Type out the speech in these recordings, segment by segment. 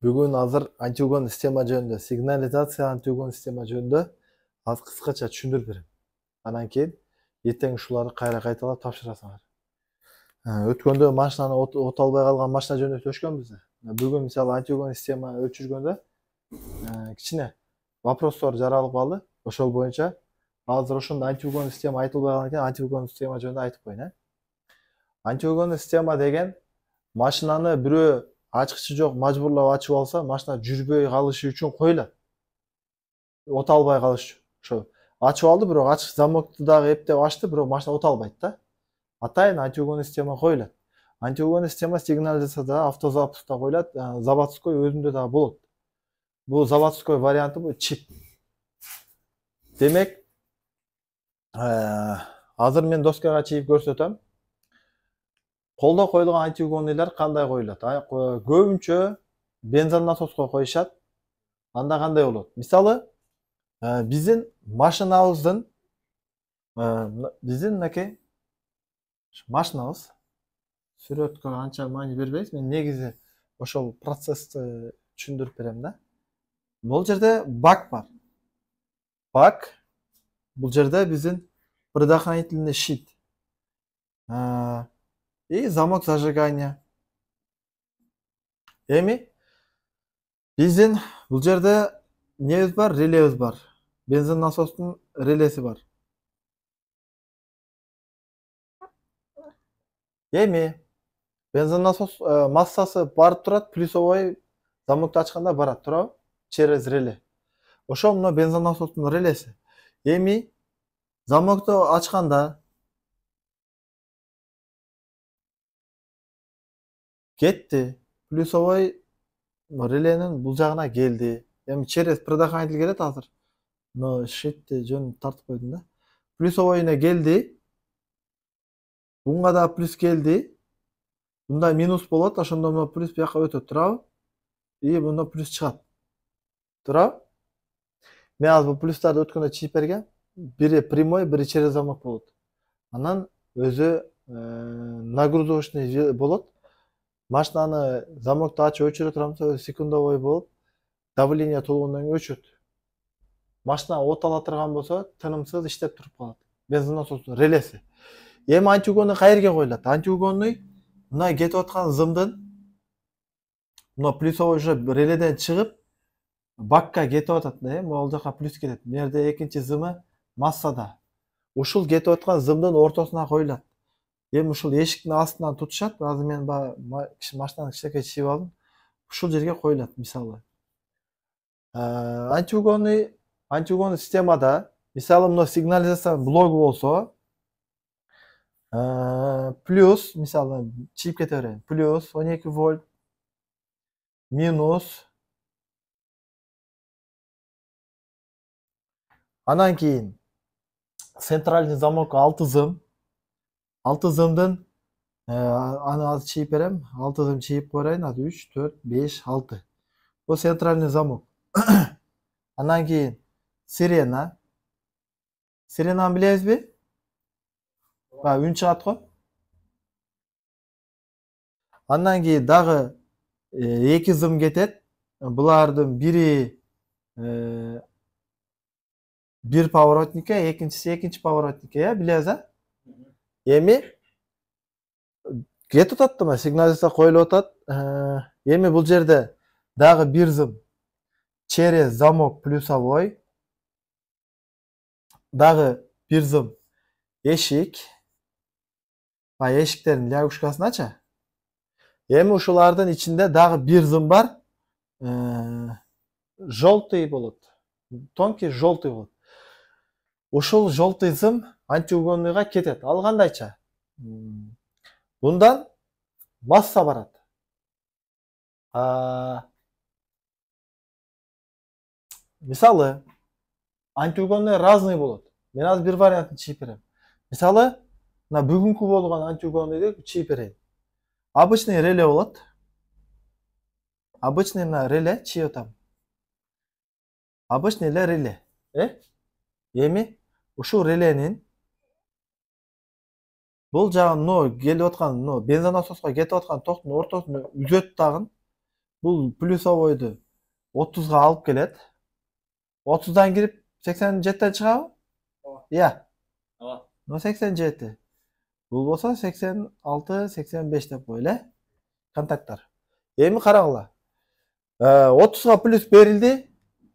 Бүгін азыр антиугон система жөнүндө, сигнализация антиугон система жөнүндө аз кыскача түшүндүрүп берем. Анан кийин эртең ушуларды кайра кайталап тапшырасыңар. Өткөндө машинаны от албай калган машина жөнүндө өтүшкөнбүз. Бүгүн мисалы антиугон система өчүргөндө кичине вопростор жаралып калды. Ошол боюнча азыр ошондо антиугон система айтылбай калган экен, антиугон система жөнүндө айтып коеюн. Антиугон система деген машинаны бирөө ачкычы жок мажбурлап ачып алса, машина жүрбөй калышы үчүн коюлат. От албай калыш үчүн. Ошо ачып алды, бирок ачкыч замокту дагы эптеп ачты, бирок машина от албайт да. Атайын антиугон система коюлат. Антиугон система сигнализацияда, автозапускта коюлат, заводской өзүндө дагы болот. Бул заводской варианты бул чип. Демек, азыр мен доскага чийип көрсөтөм. Колдо коюлган антиугонныйлар кандай коюлат? Көбүнчө бензин насоско коюшат. Анда кандай болот? Мисалы, биздин машинабыз сүрөткө анча маани бербейбиз. Мен негизи ошол процессти түшүндүрүп берем да. Бул жерде бак бар. Бак бул жерде биздин предохранительный щит. И замок зажигания. Эми биздин бул жерде небиз бар, релебиз бар. Бензин насостун релеси бар. Эми бензин насос массасы барып турат, плюсовой замокты ачканда барат, туурабы? Через реле. Ошол мына бензин насостун релеси. Эми замокту ачканда кетти, плюсовой реленин бул жагына келди. Эми через предохранитель келет азыр. Но щитти жөн тартып койдум да. Плюсовойуна келди. Bunga da плюс келди. Bunda минус болот, ошондо мына плюс бияка өтөт, туурабы? И бунда плюс чыгат. Туурабы? Мен азыр бул плюстарды өткөндө чийип бергем. Бири прямой, бири через замок болот. Анан өзү нагрузочный болот. Машинаны замокты ачып өчүрө турамыз, өзү секундовой болуп, давление толгондон кийин өчөт. Машина от ала турган болсо, тынымсыз иштеп туруп калат. Бензин насостун релеси. Эми антиугонный каерге коюлат? Антиугонный мына кетип аткан зымдын мына плюсовой уже реледен чыгып бакка кетип атат да, могул жака плюс кетет. Мерде экинчи зымы массада. Ушул кетип аткан зымдын ортосуна коюлат. Эми ушул эшиктин астынан тутушат. Азыр мен машинаны кичинекей чийип алдым. Ушул жерге коюлат, мисалы. Антиугонный системада, мисалы мына сигнализациянын блогу болсо, плюс, мисалы, чийип кете берейин. Плюс 12 вольт, минус. Анан кийин центральный замок 6 зым. 6 зымдын аны азыр чийип берем. 6 зым чийип коеюн. 3, 4, 5, 6. Бул центральный замок. Анан кийин сирена. Сиренаны билесизби? Үн чыгат го. Андан кийин дагы 2 зым кетет. Булардын бири бир поворотникке, экинчи поворотникке, билесиз, Эми кетип атат да, сигнализация коюлуп атат. Эми бул жерде дагы бир зым через замок плюсовой. Дагы бир зым эшик. Эшиктердин лягушкасыначы. Эми ушулардын ичинде дагы бир зым бар. Желтый болот. Тонкий желтый болот. Ушул желтый зым антиугонныйга кетет. Ал кандайча? Bundan масса барат. Мисалы, антиугонный разный болот. Мен азыр бир вариантын чийип берем. Мисалы, мына бүгүнкү болгон антиугонныйды чийип берейин. Обычный реле болот. Обычный мына реле чийип атам. Обычный реле. Эми ушул реленин бул жагы келип аткан бензин насоско кетип аткан токтун ортосуна үзөт дагы. Бул плюсовойду 30'ga алып келет. 30'dan girip 87'ten çıkabı? Ya. No 87. Бул болсо 86, 85 деп коелу контакттар. Эми карагыла. 30'ga плюс берилди.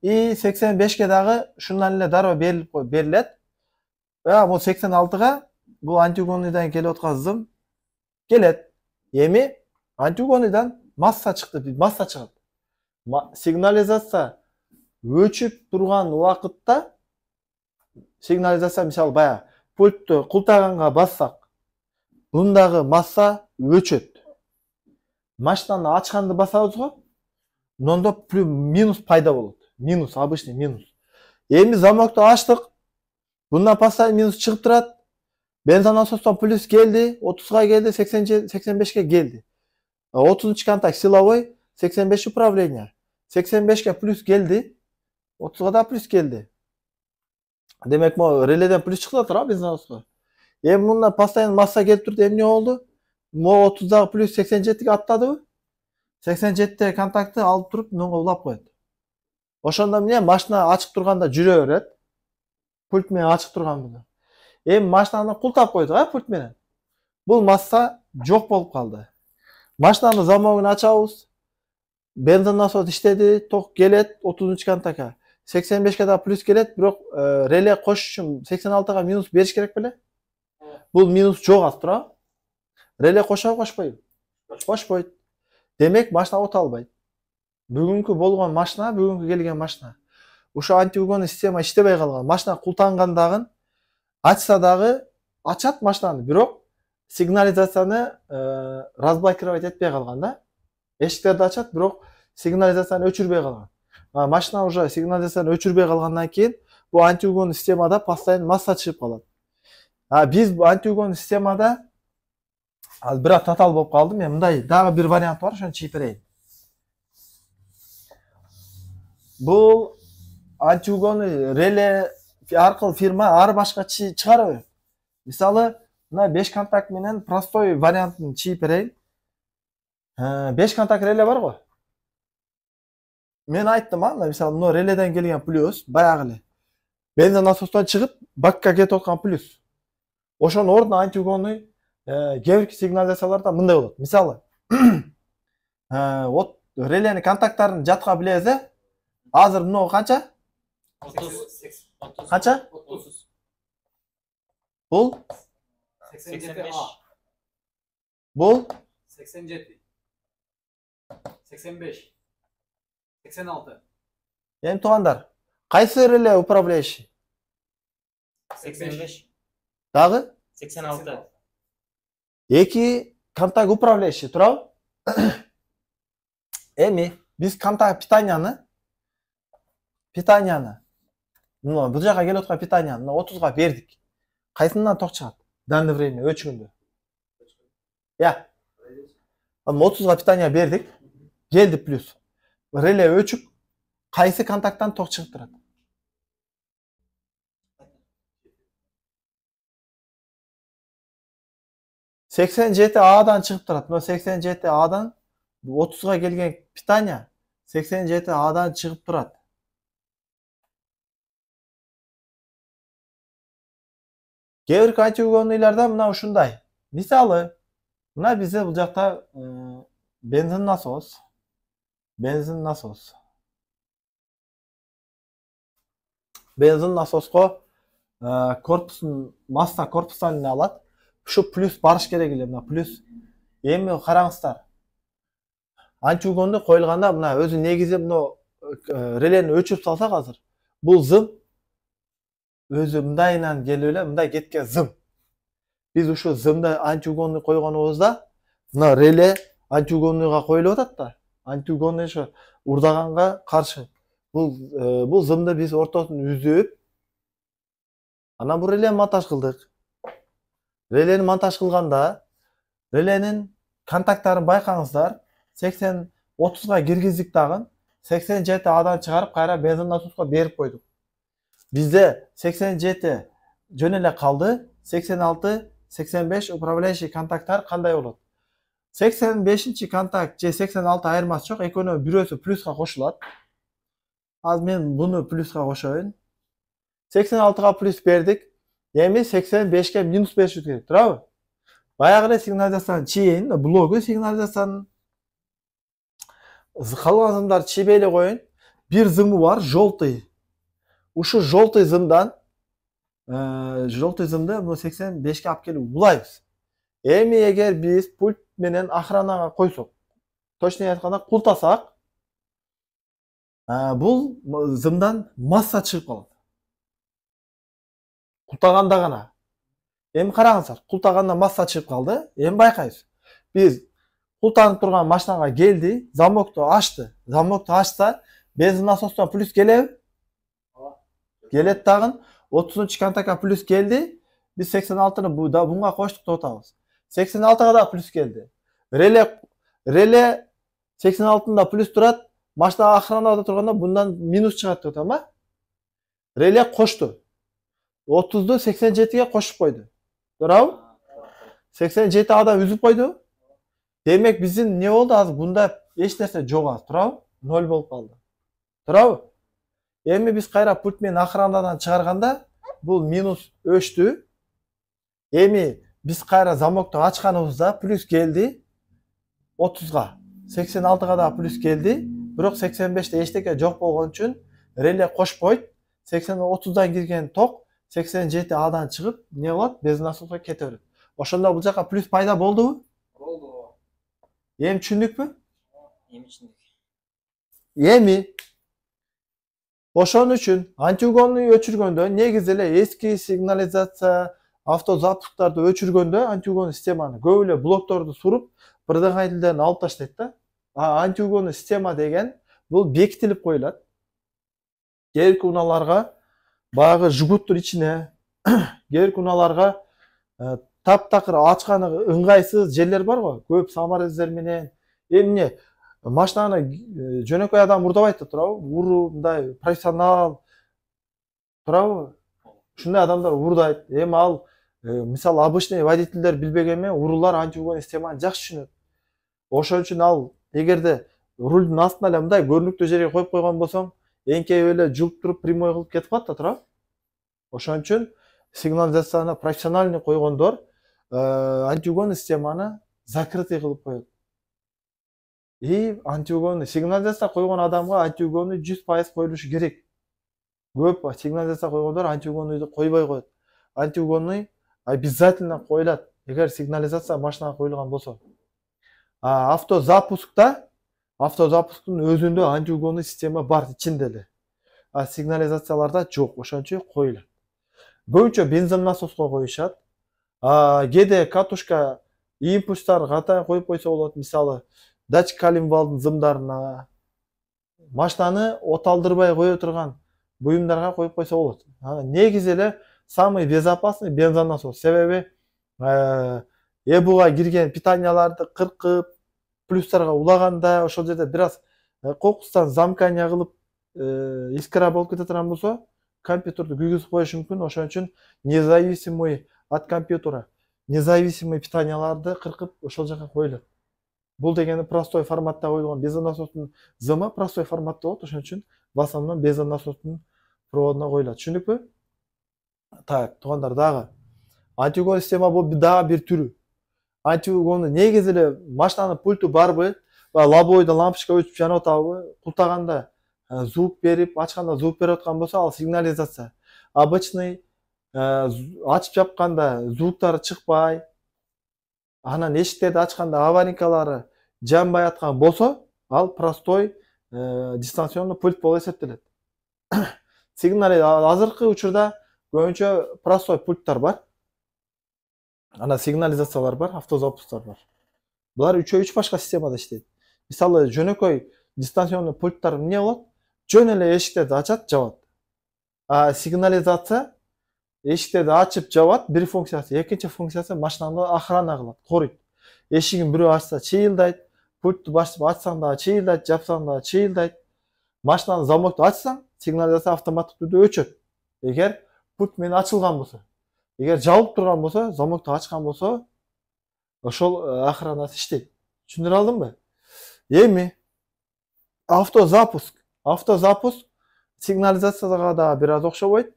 И 85'ke дагы шундан эле дароо берилет. Бул 86'ga бул антигонуйдан келип аткан зым келет. Эми антигонуйдан масса чыкты, масса чыгат. Сигнализация өчүп турган убакытта сигнализация мисалы баягы пультту култаганга бассак, бундагы масса өчөт. Машинаны ачканды басабыз го, ондо минус пайда болот. Минус, обычный минус. Эми замокту ачтык. Bundan постоянно минус чыгып турат. Бензин насостон плюс келди, 30'ga келди, 85'ke geldi. 30 контакт силовой, 85 управление. 85'ke плюс geldi, 30'ga da плюс geldi. Demek bu releden плюс чыкты тура бензин насостон. Эми мында постоянно масса келип турду, эмне болду? Мо 30'дагы плюс 87'ге аттадыбы? 87'те контакты алып туруп, мынга улап коет. Ошондо эмне машина ачык турганда жүрө берет. Пульт менен ачык турган. Эми машинаны култап койдук, пульт менен. Бул масса жок болуп калды. Машинанын замогун ачабыз. Бензин насос иштеди, ток келет 30 контакка. 85'ke да плюс келет, бирок реле кошуш үчүн 86'ga минус бериш керек беле? Бул минус жок аз тура. Реле кошобу, кошпойбу? Кошпойт. Демек машина өтө албайт. Бүгүнкү болгон машина, бүгүнкү келген машина. Ошо антиугон система иштебей калган. Машина култангандагын ачса дагы ачат машинаны, бирок сигнализацияны разблокировать этпей калган да. Эшиктерди ачат, бирок сигнализацияны өчүрбөй калган. Машина уже сигнализацияны өчүрбөй калгандан кийин бул антиугон системада постоянно масса чыгып калат. Биз бул антиугон системада бирок татаал болуп калдым. Мен мындай дагы бир вариант бар, ошону чыгып берейин. Бул антиугону реле аркылуу фирма ар башка чыгара берет. Мисалы, мына 5 контакт менен простой вариантын чыгып берейин. 5 контакт реле бар го. Мен айттым, мисалы, мына реледен келген плюс баягы эле. Бензин насостон чыгып, бакка кетип аткан плюс. Ошонун ордуна антиугону кээ бир сигнализацияларда мындай болот. Мисалы, реленин контакттарын жатка билебиз. Азыр мына канча? 30. Канча? 30. Бул 87. бул 87. 85. 86. Эми туугандар, кайсы реле управляющий? 85. Дагы 86. эки контакт управляющий турабы? Эми биз контакт питанияны бул жака келип аткан питанияны 30'ga бердик. Кайсынан ток чыгат? Данный время өчкөндө. Я. 30'ga питания бердик. Келди плюс. Реле өчүп, кайсы контакттан ток чыгып турат? 87A'дан чыгып турат. Но 87A'дан 30'ga келген питания 87A'дан чыгып турат. Кээ бир антиугонуйларда мына ушундай. Мисалы, мына бизде бул жакта бензин насос. Бензин насоско корпусын, масса корпустан эле алат. Ушу плюс барыш керек эле, мына плюс. Эми караңыздар. Антиугонду коюлганда мына өзү негизи мына релени өчүрүп салсак азыр. Бул зым өзү мындайынан келип эле мындай кеткен зым. Биз ушу зымды антиугонду койгонубузда мына реле антиугонуга коюлуп атат да. Антиугонду ошо урдаганга каршы. Бул зымды биз ортосун үзүп, анан бул релени монтаж кылдык. Релени монтаж кылганда реленин контакттарын байкаңыздар. 30'ga киргиздик дагы 87A'дан чыгарып кайра бензин насоска берип койдук. Bizde 87 жөн эле калды. 86, 85 управляющий контакттар кандай болот? 85 контакт же 86 айырмасы жок. Экөөнү бирөөсү плюска кошулат. Азыр мен буну плюска кошоюн. 86га плюс бердик. Эми 85ке минус беришибиз керек, туурабы? Баягы эле сигнализациянын чийин, блогу сигнализациянын калган зымдарды чийбей эле коеюн. Бир зымы бар, желтый. Ушу желтый зымдан желтый зымды бул 85ке алып келип улайбыз. Эми эгер биз пульт менен охранага койсок, точнее айтканда култасак, бул зымдан масса чыгып калат. Култаганда гана. Эми караңыздар, култаганда масса чыгып калды. Эми байкайбыз. Биз култанып турган машинага келди, замокту ачты. Замокту ачса, бензин насостон плюс келеби? Келет дагы. 30 контактка плюс келди. Биз 86-ны буга коштук деп атабыз. 86-га да плюс келди. Реле 86-да плюс турат. Машина охранада турганда bundan минус чыгат деп атам, Реле кошту. 30ду 87ге кошуп койду. Туурабы? 87 адам үзүп койду. Демек биздин эмне болду? Азыр бунда эч нерсе жок азыр, туурабы? 0 болуп калды. Туурабы? Эми биз кайра пульт менен охранадан чыгарганда бул минус өчтү. Эми биз кайра замокту ачканыбызда плюс келди 30га. 86га да плюс келди. Бирок 85те эчтеке жок болгон үчүн реле кошуп койт. 30дан кирген ток 87 адан чыгып, эмне болот? Бензин насоско кете берет. Ошондо бул жака плюс пайда болдубу? Болду. Эми түшүндүкпү? Эми түшүндүк. Эми ошон үчүн антиугонду өчүргөндө негизи эле эски сигнализация автозапусктарды өчүргөндө антиугон системаны көп эле блокторду суруп, предохранительдерин алып таштайт да. Антиугон система деген бул бекитилип коюлат. Кээинки унааларга баягы жгуттун ичине, кээинки унааларга таптакыр ачканы ыңгайсыз жерлер бар го, көп саморезлер менен. Эмне машинаны жөнөкөй адам урдабайт да, туурабы? Уруу мындай профессионал, туурабы? Ушундай адамдар урдайт. Эми ал мисалы обычный водительдер билбеген менен уруулар антиугон системаны жакшы түшүнөт. Ошон үчүн ал эгерде рулдун астына эле мындай көрүнүктүү жерге коюп койгон болсоң, эңкейип эле жулуп туруп прямой кылып кетип калат да, туурабы? Ошон үчүн сигнализацияны профессиональный койгондор антиугон системаны закрытый кылып коет. И антиугонный сигнализация койгон адамга антиугонный 100% коюлушу керек. Көп сигнализация койгондор антиугонныйды койбой коет. Антиугонный обязательно коюлат, эгер сигнализация машинага коюлган болсо. Автозапускта автозапусктун өзүндө антиугонный система бар ичинде эле. Сигнализацияларда жок, ошон үчүн коюлат. Көбүнчө бензин насоско коюшат. Кээде катушка импульстар катайын коюп койсо болот, мисалы датчик коленвалдын зымдарына, машинаны оталдырбай кое турган буюмдарга коюп койсо болот. Негизи эле самый безопасный бензин насос. Себеби эбуга кирген питанияларды кыркып, плюстарга улаганда ошол жерде бир аз кокустан замкание кылып искра болуп кете турган болсо, компьютерди күйгүзүп коюшу мүмкүн. Ошон үчүн независимый от компьютера, независимый питанияларды кыркып ошол жака коюлат. Бул дегени простой форматта коюлган бензин насостун зымы простой форматта болот. Ошон үчүн в основном бензин насостун проводуна коюлат. Түшүндүкпү? Так, туугандар, дагы антиугон система бул дагы бир түрү. Антиугонду негизи эле машинанын пульту барбы? Лобойдо лампочка өчүп жанып атабы? Култаганда звук берип, ачканда звук берип аткан болсо, ал сигнализация. Обычный ачып жапканда звуктары чыкпай, анан эшиктерди ачканда аварийкалары жанбай аткан болсо, ал простой дистанционный пульт болуп эсептелет. Азыркы учурда көбүнчө простой пульттар бар. Ана сигнализациялар бар, автозапустар бар. Булар 3/3 башка системада иштейт. Мисалы жөнөкөй дистанционный пульттар эмне болот? Жөн эле эшиктерди ачат, жабат. Сигнализация эшиктерди ачып жабат, бир функциясы. Экинчи функциясы машинаны охрана кылат, коруйт. Эшигин бирөө ачса чыйылдайт, пультту басып ачсаң да чыйылдайт, жапсаң да чыйылдайт. Машинанын замокту ачсаң, сигнализация автоматтык түрдө өчөт. Эгер пульт менен ачылган болсо. Эгер жабылып турган болсо, замокту ачкан болсо, ошол охранасы иштейт. Түшүндүрө алдымбы? Эми автозапуск. Автозапуск сигнализацияга да бир аз окшобойт.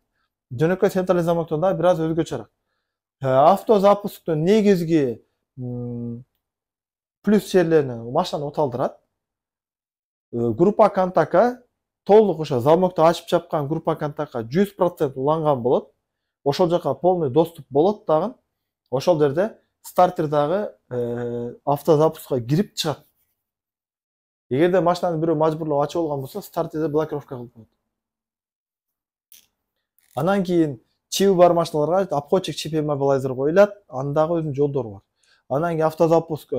Жөнөкөй централдык замоктон да бир аз өзгөчөрөөк. Автозапусктун негизги плюс жерлерин машинаны оталдырат. Группа контактка толук ошо замокто ачып чапкан группа контактка 100% уланган болот. Ошол жака полный доступ болот дагы. Ошол жерде стартер дагы автозапускка кирип чыгат. Эгерде машинаны бирөө мажбурлап ачып алган болсо, стартерде блокировка кылып коет. Анан кийин чиби бар машиналарга обходчик чип иммобилайзер коюлат, андагы өзүнүн жолдору бар. Анан кийин автозапуск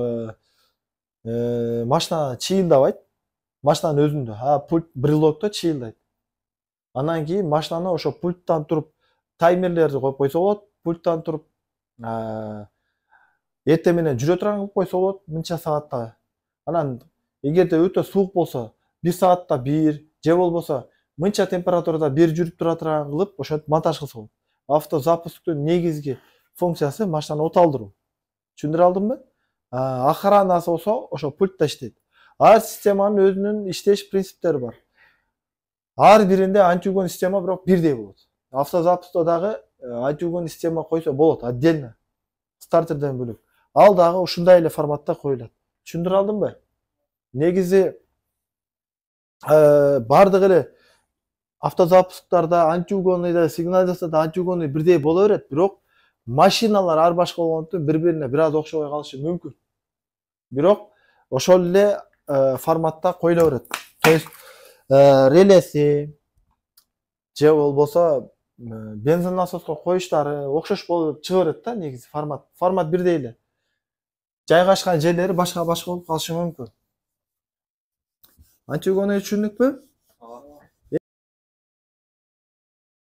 машина чыйылдабайт. Машинанын өзүндө, пульт брелокто чыйылдайт. Анан кийин машинаны ошо пульттан туруп таймерлерди коюп койсо болот. Пульттан туруп эртең менен жүрө турган кылып койсо болот, мынча саатта. Анан эгерде өтө суук болсо, 1 саатта 1 же болбосо мынча температурада 1 жүрүп тура турган кылып ошентип монтаж кылса болот. Автозапусктун негизги функциясы машинаны оталдыруу. Түшүндүрө алдымбы? Охранасы болсо ошо пультта иштейт. Ар системанын өзүнүн иштеш принциптери бар. Ар биринде антиугон система бирок бирдей болот. Автозапускта дагы антиугон система койсо болот отдельно. Стартерден бөлөк. Ал дагы ушундай эле форматта коюлат. Түшүндүрө алдымбы? Негизи бардык эле автозапусктарда антиугонный сигнализацияда антиугонный бирдей боло берет, бирок машиналар ар башка болгондуктан бири-бирине бир аз окшобой калышы мүмкүн. Бирок ошол эле форматта коюла берет. То есть релеси же болбосо бензин насоска коюштары окшош болуп чыга берет да, негизи формат. Формат бирдей эле. Жайгашкан жерлери башка болуп калышы мүмкүн. Антиугонный түшүндүкпү?